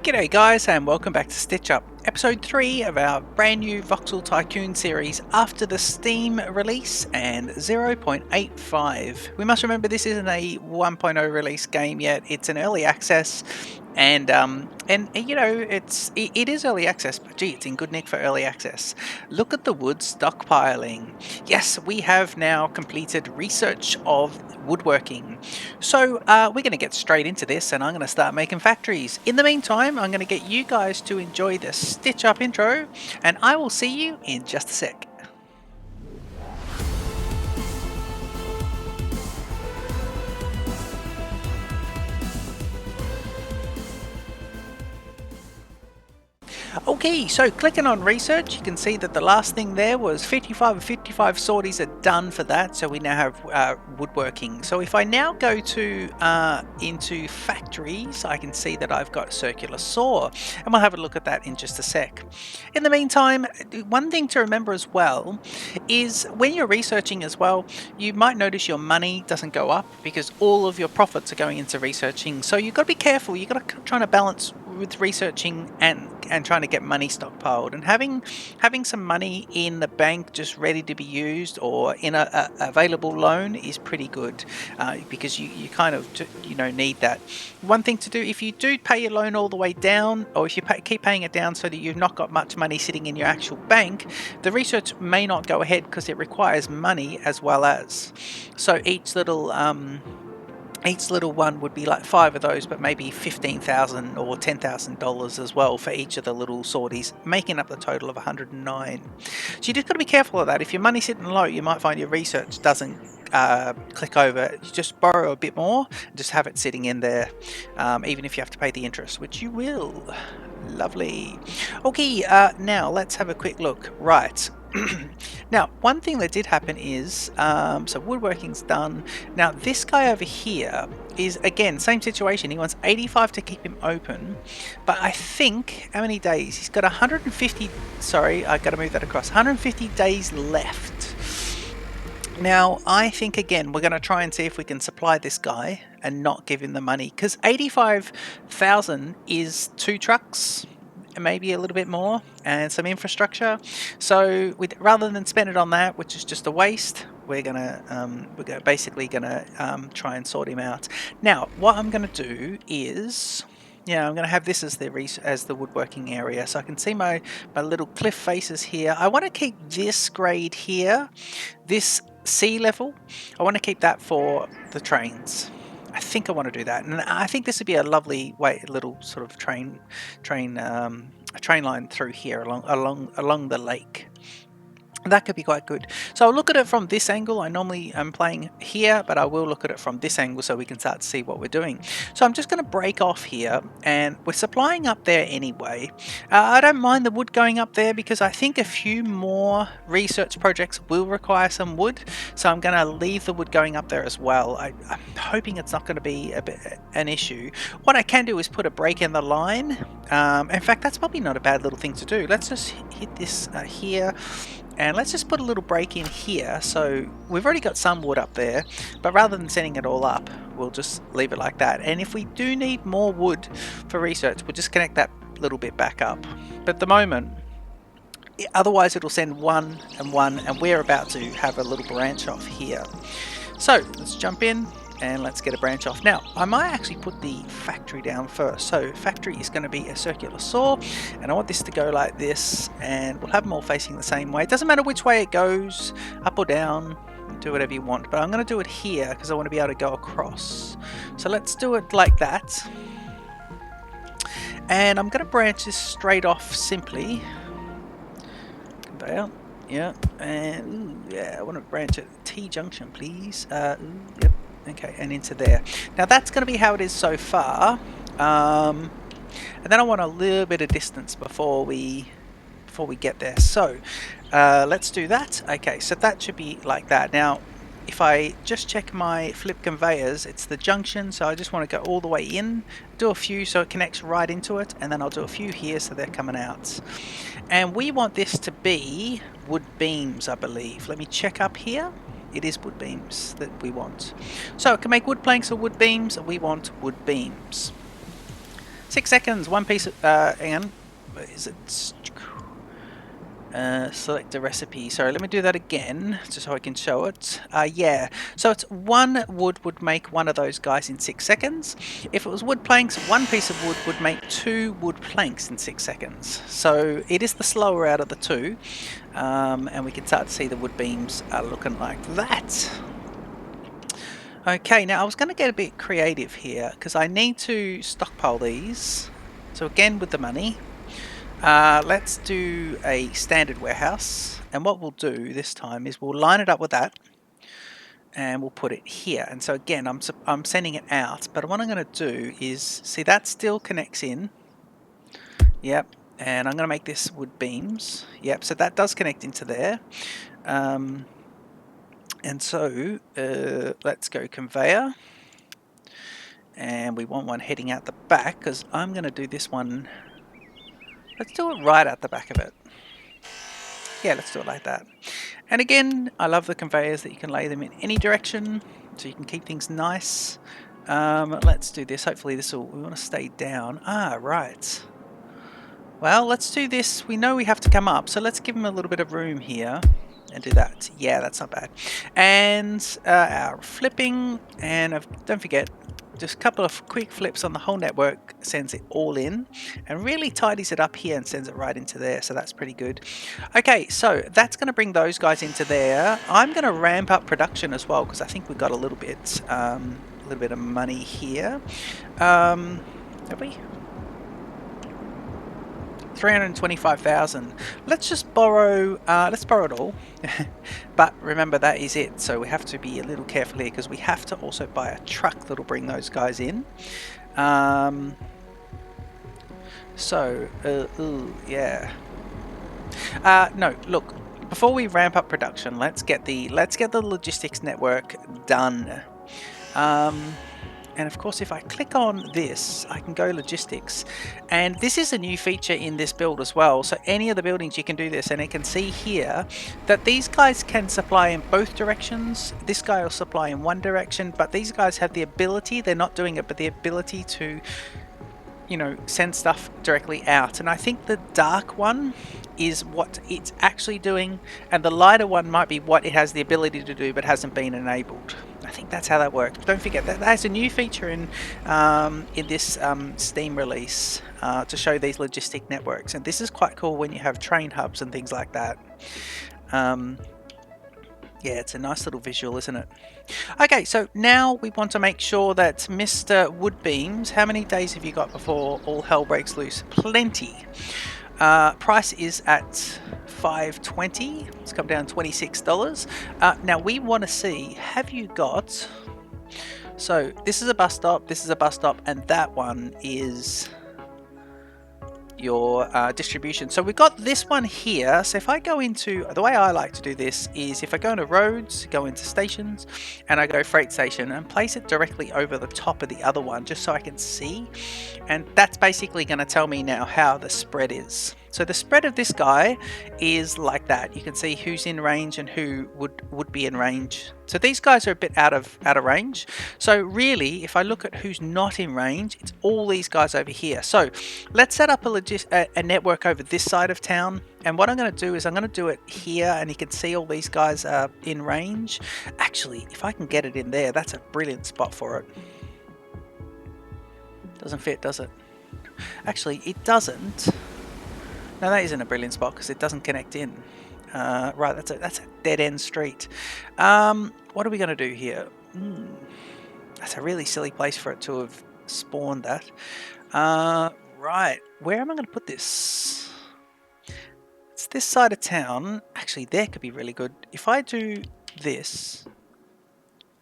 G'day guys and welcome back to Stitch Up, episode 3 of our brand new Voxel Tycoon series after the Steam release and 0.85. We must remember this isn't a 1.0 release game yet, it's an early access and you know it is early access, but gee, it's in good nick for early access. Look at the wood stockpiling. Yes, we have now completed research of woodworking. So we're going to get straight into this and I'm going to start making factories. In the meantime, I'm going to get you guys to enjoy the Stitch Up intro and I will see you in just a sec. Okay, so clicking on research, you can see that the last thing there was 55 of 55 sorties are done for that, so we now have woodworking. So if I now go to into factories, I can see that I've got a circular saw, and we'll have a look at that in just a sec. In the meantime, one thing to remember as well is when you're researching as well, you might notice your money doesn't go up because all of your profits are going into researching. So you've got to be careful. You've got to try to balance with researching and trying to get money stockpiled, and having some money in the bank just ready to be used or in a available loan is pretty good, because you kind of need that. One thing to do, if you do pay your loan all the way down, or if you keep paying it down so that you've not got much money sitting in your actual bank, the research may not go ahead because it requires money as well as. So each little one would be like 5 of those, but maybe $15,000 or $10,000 as well for each of the little sorties, making up the total of 109. So you just got to be careful of that. If your money's sitting low, you might find your research doesn't click over. You just borrow a bit more, and just have it sitting in there, even if you have to pay the interest, which you will. Lovely. Okay, now let's have a quick look. Right. Now, one thing that did happen is, so woodworking's done. Now, this guy over here is, again, same situation. He wants 85 to keep him open, but I think, how many days? He's got 150, sorry, I got to move that across, 150 days left. Now, I think, again, we're going to try and see if we can supply this guy and not give him the money, because 85,000 is 2 trucks, maybe a little bit more, and some infrastructure. So rather than spend it on that, which is just a waste, we're basically gonna try and sort him out. Now, what I'm gonna do is, I'm going to have this as the woodworking area, so I can see my little cliff faces here. I want to keep this grade here, this sea level. I want to keep that for the trains. I think I want to do that, and I think this would be a lovely little sort of train line through here along the lake. That could be quite good. So I'll look at it from this angle. I normally am playing here, but I will look at it from this angle so we can start to see what we're doing. So I'm just going to break off here, and we're supplying up there anyway. I don't mind the wood going up there because I think a few more research projects will require some wood. So I'm going to leave the wood going up there as well. I'm hoping it's not going to be an issue. What I can do is put a break in the line. In fact, that's probably not a bad little thing to do. Let's just hit this here. And let's just put a little break in here. So we've already got some wood up there, but rather than setting it all up, we'll just leave it like that. And if we do need more wood for research, we'll just connect that little bit back up. But at the moment, otherwise it'll send one, and we're about to have a little branch off here. So let's jump in and let's get a branch off. Now, I might actually put the factory down first. So factory is going to be a circular saw, and I want this to go like this, and we'll have them all facing the same way. It doesn't matter which way it goes, up or down, do whatever you want, but I'm going to do it here because I want to be able to go across. So let's do it like that. And I'm going to branch this straight off simply. Conveyor, yeah, and yeah, I want to branch at T-junction, please. Yep. Okay, and into there. Now that's going to be how it is so far, and then I want a little bit of distance before we get there. So let's do that. Okay, so that should be like that. Now, if I just check my flip conveyors, it's the junction, so I just want to go all the way in, do a few so it connects right into it, and then I'll do a few here so they're coming out. And we want this to be wood beams, I believe. Let me check up here. It is wood beams that we want. So it can make wood planks or wood beams. We want wood beams. 6 seconds, one piece of, hang on, is it, select a recipe. Sorry, let me do that again, just so I can show it. Yeah, so it's 1 wood would make one of those guys in 6 seconds. If it was wood planks, 1 piece of wood would make 2 wood planks in 6 seconds. So it is the slower out of the 2, and we can start to see the wood beams are looking like that. Okay, now I was going to get a bit creative here, because I need to stockpile these. So again, with the money, let's do a standard warehouse, and what we'll do this time is we'll line it up with that, and we'll put it here. And so again, I'm sending it out, but what I'm going to do is, see, that still connects in. Yep, and I'm going to make this wood beams. Yep, so that does connect into there. And so let's go conveyor, and we want one heading out the back, because I'm going to do this one. Let's do it right at the back of it. Yeah, let's do it like that. And again, I love the conveyors that you can lay them in any direction, so you can keep things nice. Let's do this. Hopefully this will, we want to stay down. Ah, right. Well, let's do this. We know we have to come up, so let's give them a little bit of room here and do that. Yeah, that's not bad. And our flipping, and don't forget, just a couple of quick flips on the whole network sends it all in, and really tidies it up here and sends it right into there, so that's pretty good. Okay, so that's going to bring those guys into there. I'm going to ramp up production as well, because I think we've got a little bit of money here. Have we? 325,000. Let's just borrow, let's borrow it all. But remember, that is it, so we have to be a little careful here, because we have to also buy a truck that'll bring those guys in. Yeah. No, look, before we ramp up production, let's get the logistics network done. And of course, if I click on this, I can go logistics, and this is a new feature in this build as well. So any of the buildings, you can do this, and you can see here that these guys can supply in both directions. This guy will supply in one direction, but these guys have the ability, they're not doing it, but the ability to, you know, send stuff directly out. And I think the dark one is what it's actually doing, and the lighter one might be what it has the ability to do but hasn't been enabled. I think that's how that works. But don't forget that has a new feature in this Steam release to show these logistic networks, and this is quite cool when you have train hubs and things like that. Yeah, it's a nice little visual, isn't it? Okay, so now we want to make sure that Mr. Woodbeams, how many days have you got before all hell breaks loose? Plenty. Price is at $5.20. It's come down $26. Now we want to see, have you got, so this is a bus stop, this is a bus stop, and that one is your distribution. So we've got this one here. So if I go into, the way I like to do this is if I go into roads, go into stations, and I go freight station and place it directly over the top of the other one, just so I can see. And that's basically going to tell me now how the spread is. So the spread of this guy is like that. You can see who's in range and who would be in range. So these guys are a bit out of range. So really, if I look at who's not in range, it's all these guys over here. So let's set up a network over this side of town. And what I'm going to do is I'm going to do it here, and you can see all these guys are in range. Actually, if I can get it in there, that's a brilliant spot for it. Doesn't fit, does it? Actually, it doesn't. No, that isn't a brilliant spot because it doesn't connect in. Right, that's a dead-end street. What are we going to do here? That's a really silly place for it to have spawned that. Right, where am I going to put this? It's this side of town. Actually, there could be really good. If I do this...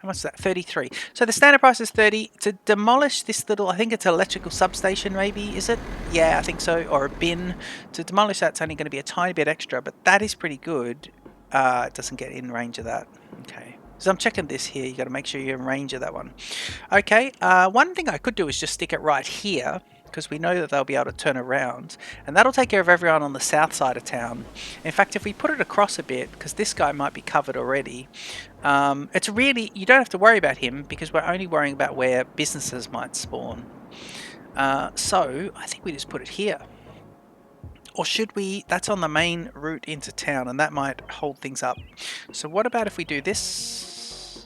How much is that? 33. So the standard price is 30. To demolish this little, I think it's an electrical substation maybe, is it? Yeah, I think so. Or a bin. To demolish that's only going to be a tiny bit extra, but that is pretty good. It doesn't get in range of that. Okay. So I'm checking this here. You got to make sure you're in range of that one. Okay. One thing I could do is just stick it right here, because we know that they'll be able to turn around, and that'll take care of everyone on the south side of town. In fact, if we put it across a bit, because this guy might be covered already, it's really, you don't have to worry about him, because we're only worrying about where businesses might spawn. So I think we just put it here. Or should we? That's on the main route into town, and that might hold things up. So what about if we do this?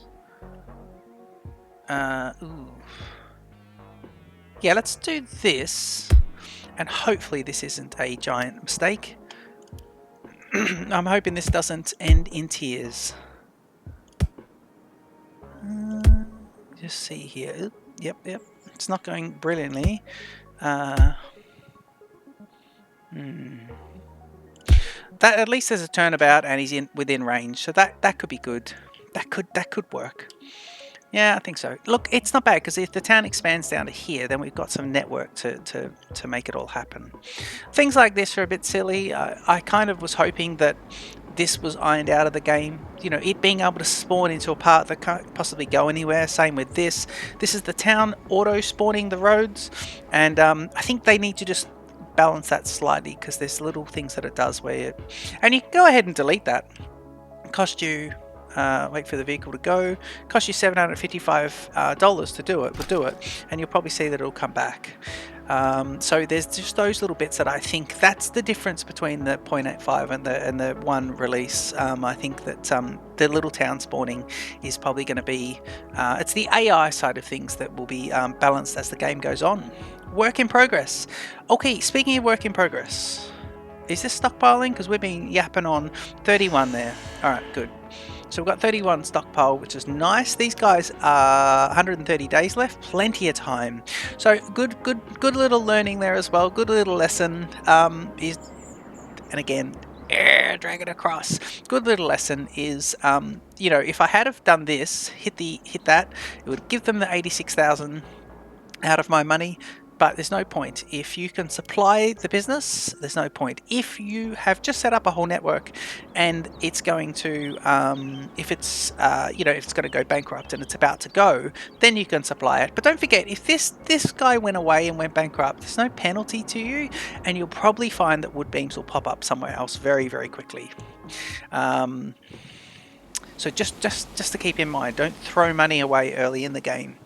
Ooh. Yeah, let's do this. And hopefully this isn't a giant mistake. I'm hoping this doesn't end in tears. Just see here. Yep. It's not going brilliantly. That at least there's a turnabout and he's within range, so that could be good. That could work. Yeah, I think so. Look, it's not bad because if the town expands down to here, then we've got some network to make it all happen. Things like this are a bit silly. I kind of was hoping that this was ironed out of the game. You know, it being able to spawn into a part that can't possibly go anywhere. Same with this. This is the town auto-spawning the roads, and I think they need to just balance that slightly because there's little things that it does where and you can go ahead and delete that. Cost you wait for the vehicle to go, cost you $755 to do it. We'll do it, and you'll probably see that it'll come back. So there's just those little bits that I think that's the difference between the 0.85 and the one release. I think that the little town spawning is probably going to be it's the AI side of things that will be balanced as the game goes on. Work in progress. Okay, speaking of work in progress, is this stockpiling? Because we've been yapping on 31 there. All right, good. So we've got 31 stockpile, which is nice. These guys are 130 days left, plenty of time. So good little learning there as well. Good little lesson. And again, drag it across. Good little lesson is, you know, if I had have done this, hit that, it would give them the 86,000 out of my money. But there's no point. If you can supply the business, there's no point. If you have just set up a whole network and it's going to, if it's, you know, if it's going to go bankrupt and it's about to go, then you can supply it. But don't forget, if this guy went away and went bankrupt, there's no penalty to you, and you'll probably find that wood beams will pop up somewhere else very, very quickly. So just to keep in mind, don't throw money away early in the game.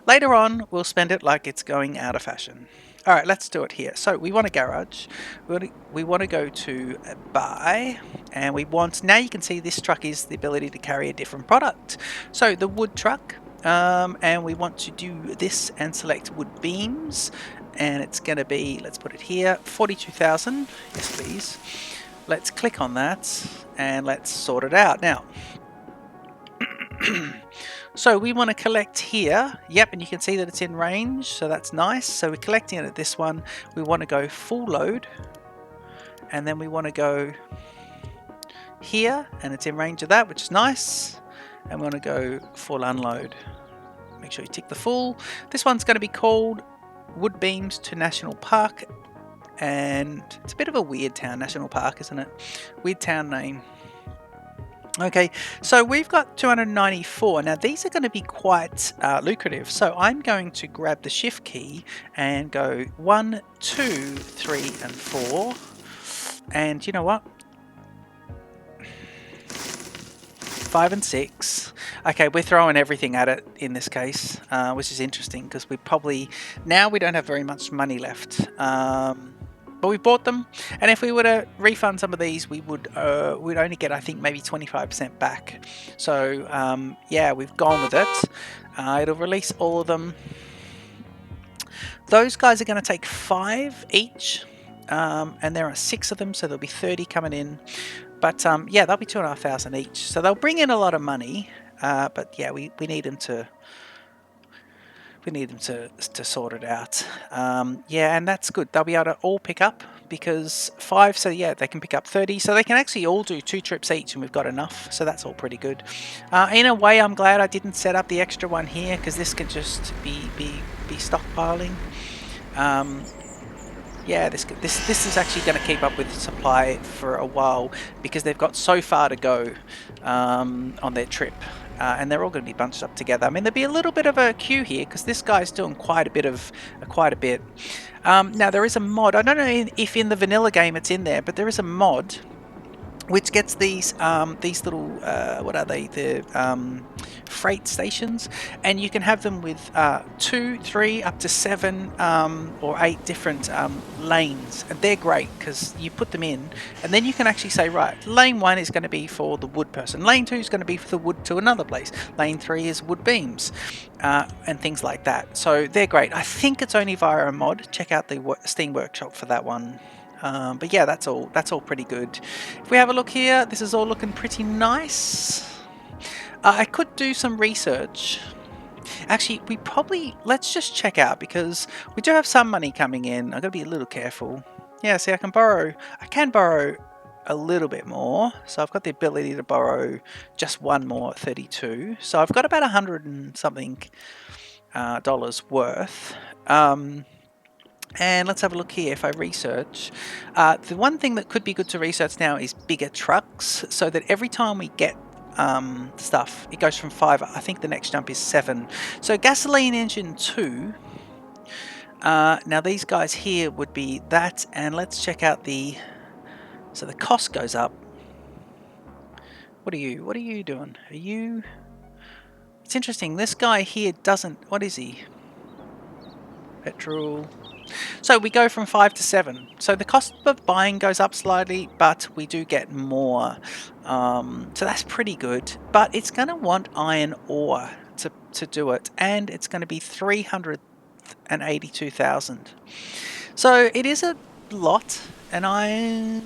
Later on, we'll spend it like it's going out of fashion. All right, let's do it here. So we want a garage. We want to go to buy, and we want, now you can see this truck is the ability to carry a different product. So the wood truck, and we want to do this and select wood beams, and it's going to be, let's put it here, 42,000. Yes, please. Let's click on that, and let's sort it out now. So we want to collect here, yep, and you can see that it's in range, so that's nice. So we're collecting it at this one. We want to go full load, and then we want to go here, and it's in range of that, which is nice. And we want to go full unload. Make sure you tick the full. This one's going to be called Wood Beams to National Park, and it's a bit of a weird town, National Park, isn't it? Weird town name. Okay, so we've got 294. Now these are going to be quite lucrative. So I'm going to grab the shift key and go 1, 2, 3, and 4. And you know what? 5 and 6. Okay, we're throwing everything at it in this case, which is interesting because we probably, now we don't have very much money left. But we bought them, and if we were to refund some of these, we would we'd only get, I think, maybe 25% back. So yeah, we've gone with it. It'll release all of them. Those guys are going to take 5 each, and there are 6 of them, so there'll be 30 coming in. But yeah, they'll be 2,500 each, so they'll bring in a lot of money. But yeah, we need them to. We need them to sort it out. Yeah, and that's good. They'll be able to all pick up because 5, so yeah, they can pick up 30. So they can actually all do 2 trips each, and we've got enough. So that's all pretty good. In a way, I'm glad I didn't set up the extra one here because this could just be stockpiling. Yeah, this is actually going to keep up with supply for a while because they've got so far to go on their trip. And they're all going to be bunched up together. I mean, there'll be a little bit of a queue here because this guy's doing quite a bit. Now there is a mod. I don't know if in the vanilla game it's in there, but there is a mod which gets these little what are they, the freight stations, and you can have them with 2, 3, up to 7 or 8 different lanes, and they're great because you put them in and then you can actually say, right, lane 1 is going to be for the wood person, lane 2 is going to be for the wood to another place, lane 3 is wood beams, and things like that. So they're great. I think it's only via a mod. Check out the Steam Workshop for that one. But yeah, that's all pretty good. If we have a look here, this is all looking pretty nice. I could do some research. Actually, let's just check out, because we do have some money coming in. I've got to be a little careful. Yeah, see, I can borrow a little bit more. So I've got the ability to borrow just one more at 32. So I've got about 100 and something dollars worth. And let's have a look here. If I research, the one thing that could be good to research now is bigger trucks, so that every time we get stuff, it goes from 5. I think the next jump is 7. So gasoline engine 2. Now these guys here would be that, and let's check out so the cost goes up. What are you doing? Are you? It's interesting. This guy here doesn't. What is he? Petrol. So we go from 5 to 7. So the cost of buying goes up slightly, but we do get more. So that's pretty good. But it's going to want iron ore to do it, and it's going to be 382,000. So it is a lot, and I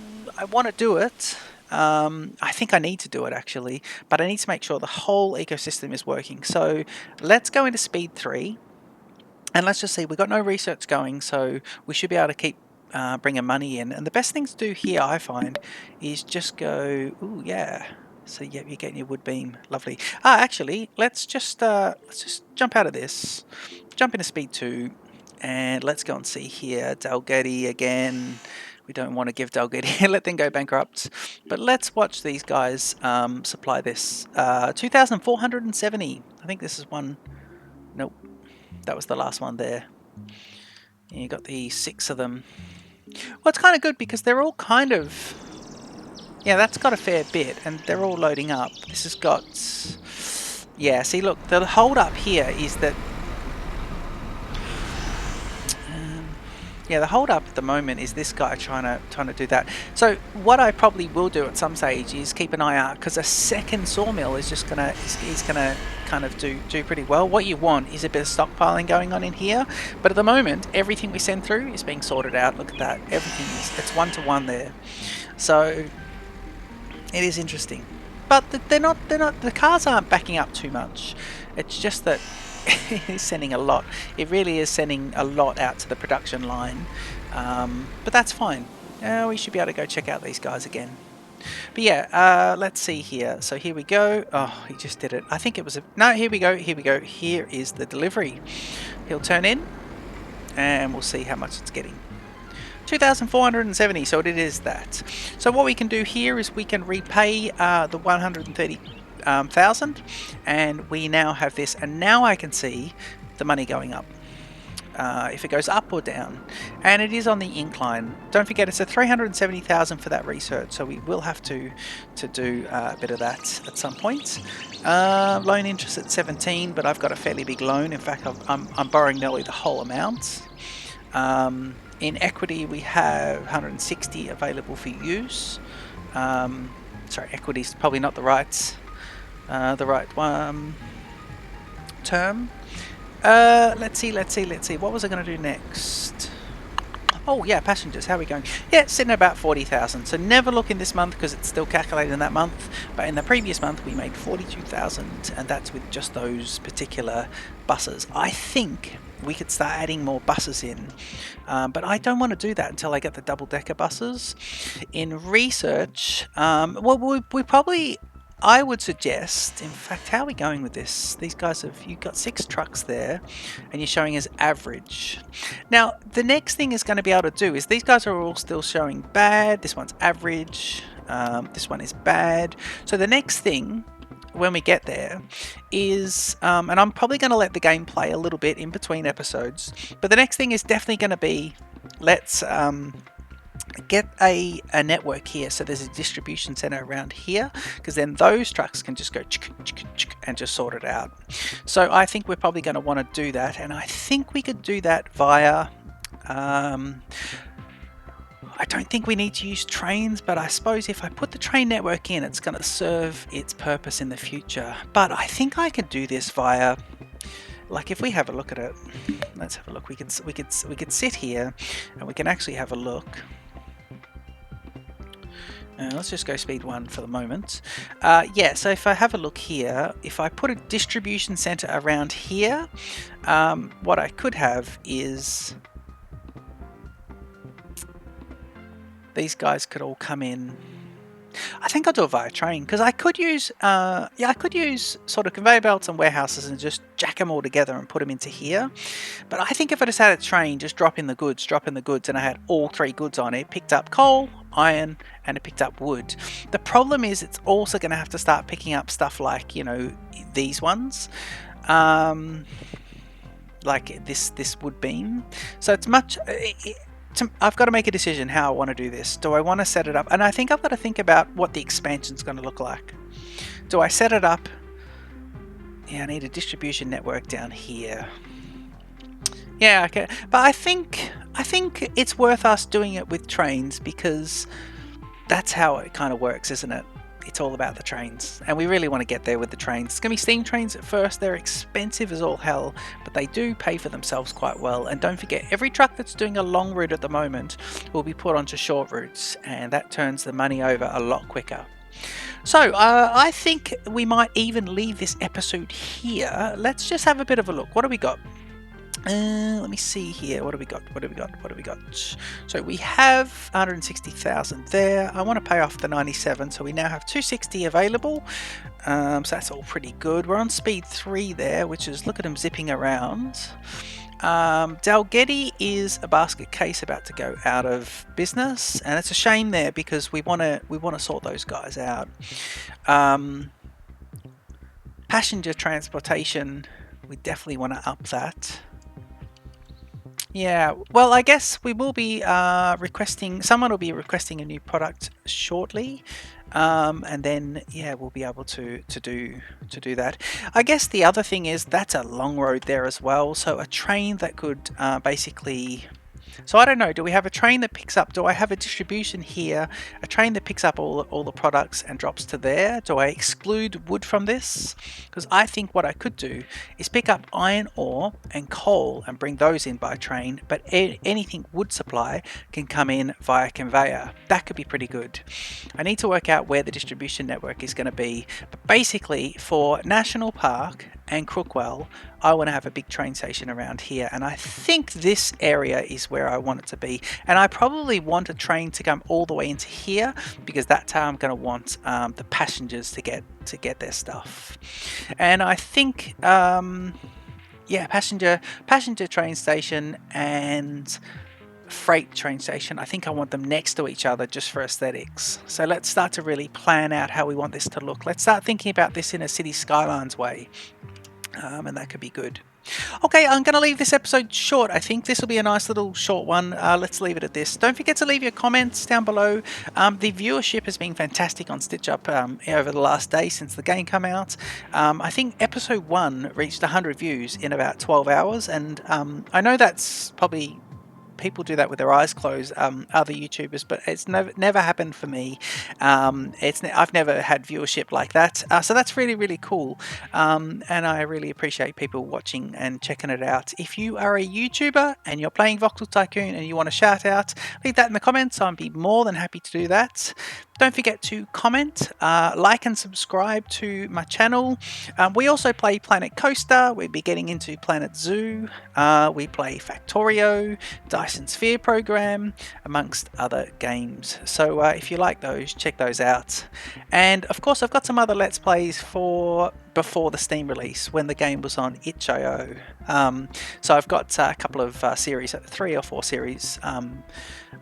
want to do it. I think I need to do it actually, but I need to make sure the whole ecosystem is working. So let's go into speed 3. And let's just see, we've got no research going, so we should be able to keep bringing money in. And the best thing to do here, I find, is just go, ooh, yeah. So yeah, you're getting your wood beam, lovely. Actually, let's just jump out of this, jump into speed 2, and let's go and see here, Dalgety again. We don't want to give Dalgety, let them go bankrupt. But let's watch these guys supply this. 2,470. I think this is one. Nope. That was the last one there. And you got the 6 of them. Well, it's kind of good because they're all kind of... Yeah, that's got a fair bit, and they're all loading up. This has got... Yeah, see, look, the hold up here is that... Yeah, the hold up at the moment is this guy trying to do that. So what I probably will do at some stage is keep an eye out, because a second sawmill is just gonna kind of do pretty well. What you want is a bit of stockpiling going on in here, but at the moment everything we send through is being sorted out. Look at that, everything it's 1-to-1 there. So it is interesting, but they're not the cars aren't backing up too much. It's just that it is sending a lot. It really is sending a lot out to the production line, but that's fine. We should be able to go check out these guys again. But yeah, let's see here. So here we go. Oh, he just did it. I think it was no, here we go. Here is the delivery. He'll turn in and we'll see how much it's getting. 2,470, so it is that. So what we can do here is we can repay the 130,000, and we now have this, and now I can see the money going up. If it goes up or down, and it is on the incline. Don't forget, it's a 370,000 for that research, so we will have to do a bit of that at some point. Loan interest at 17, but I've got a fairly big loan. In fact, I'm borrowing nearly the whole amount. In equity, we have 160 available for use. Sorry, equity is probably not the right term. Let's see. What was I going to do next? Oh yeah, passengers. How are we going? Yeah, it's sitting at about 40,000. So never look in this month because it's still calculated in that month. But in the previous month, we made 42,000, and that's with just those particular buses. I think we could start adding more buses in, but I don't want to do that until I get the double-decker buses. In research, well, we probably... I would suggest, in fact, how are we going with this? These guys you've got 6 trucks there, and you're showing as average. Now, the next thing is going to be able to do is these guys are all still showing bad. This one's average. This one is bad. So the next thing, when we get there, is, and I'm probably going to let the game play a little bit in between episodes, but the next thing is definitely going to be, let's get a network here, so there's a distribution center around here, because then those trucks can just go and just sort it out. So I think we're probably going to want to do that, and I think we could do that via I don't think we need to use trains, but I suppose if I put the train network in, it's going to serve its purpose in the future. But I think I could do this via, like, if we have a look at it, let's have a look. We could sit here and we can actually have a look. Let's just go speed 1 for the moment. Yeah, so if I have a look here, if I put a distribution center around here, what I could have is these guys could all come in. I think I'll do it via train, because I could use I could use sort of conveyor belts and warehouses and just jack them all together and put them into here. But I think if I just had a train, just drop in the goods, and I had all 3 goods on it, picked up coal, iron, and it picked up wood. The problem is it's also going to have to start picking up stuff like, you know, these ones, like this wood beam. So it's much. I've got to make a decision how I want to do this. Do I want to set it up? And I think I've got to think about what the expansion is going to look like. Do I set it up? Yeah, I need a distribution network down here. Yeah, okay. But I think it's worth us doing it with trains, because that's how it kind of works, isn't it? It's all about the trains, and we really want to get there with the trains. It's going to be steam trains at first. They're expensive as all hell, but they do pay for themselves quite well. And don't forget, every truck that's doing a long route at the moment will be put onto short routes, and that turns the money over a lot quicker. So I think we might even leave this episode here. Let's just have a bit of a look. What do we got? Let me see here. What do we got? So we have 160,000 there. I want to pay off the 97, so we now have 260 available. So that's all pretty good. We're on speed 3 there, which is, look at them zipping around. Dalgety is a basket case about to go out of business, and it's a shame there, because we want to sort those guys out. Passenger transportation, we definitely want to up that. Yeah, well, I guess we will be someone will be requesting a new product shortly, and then yeah, we'll be able to do that. I guess the other thing is that's a long road there as well, so a train that could basically. So I don't know, do we have a train that picks up, do I have a distribution here, a train that picks up all the products and drops to there? Do I exclude wood from this? Because I think what I could do is pick up iron ore and coal and bring those in by train, but anything wood supply can come in via conveyor. That could be pretty good. I need to work out where the distribution network is going to be, but basically for National Park and Crookwell, I want to have a big train station around here, and I think this area is where I want it to be. And I probably want a train to come all the way into here, because that's how I'm going to want the passengers to get their stuff. And I think yeah, passenger train station and freight train station, I think I want them next to each other just for aesthetics. So let's start to really plan out how we want this to look. Let's start thinking about this in a city skylines way. And that could be good. Okay, I'm going to leave this episode short. I think this will be a nice little short one. Let's leave it at this. Don't forget to leave your comments down below. The viewership has been fantastic on Stitch Up over the last day since the game came out. I think episode 1 reached 100 views in about 12 hours, and I know that's probably people do that with their eyes closed, other YouTubers, but it's never happened for me. I've never had viewership like that, so that's really, really cool, and I really appreciate people watching and checking it out. If you are a YouTuber and you're playing Voxel Tycoon and you want to shout out, leave that in the comments. I'd be more than happy to do that. Don't forget to comment, like and subscribe to my channel. We also play Planet Coaster. We'll be getting into Planet Zoo. We play Factorio, Dyson Sphere Program, amongst other games. So if you like those, check those out. And of course, I've got some other Let's Plays for before the Steam release, when the game was on itch.io. So I've got a couple of series, 3 or 4 series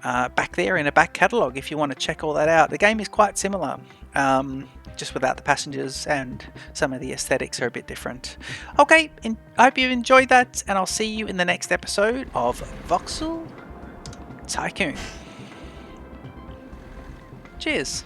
back there in a back catalogue if you want to check all that out. The game is quite similar, just without the passengers, and some of the aesthetics are a bit different. Okay, I hope you've enjoyed that, and I'll see you in the next episode of Voxel Tycoon. Cheers.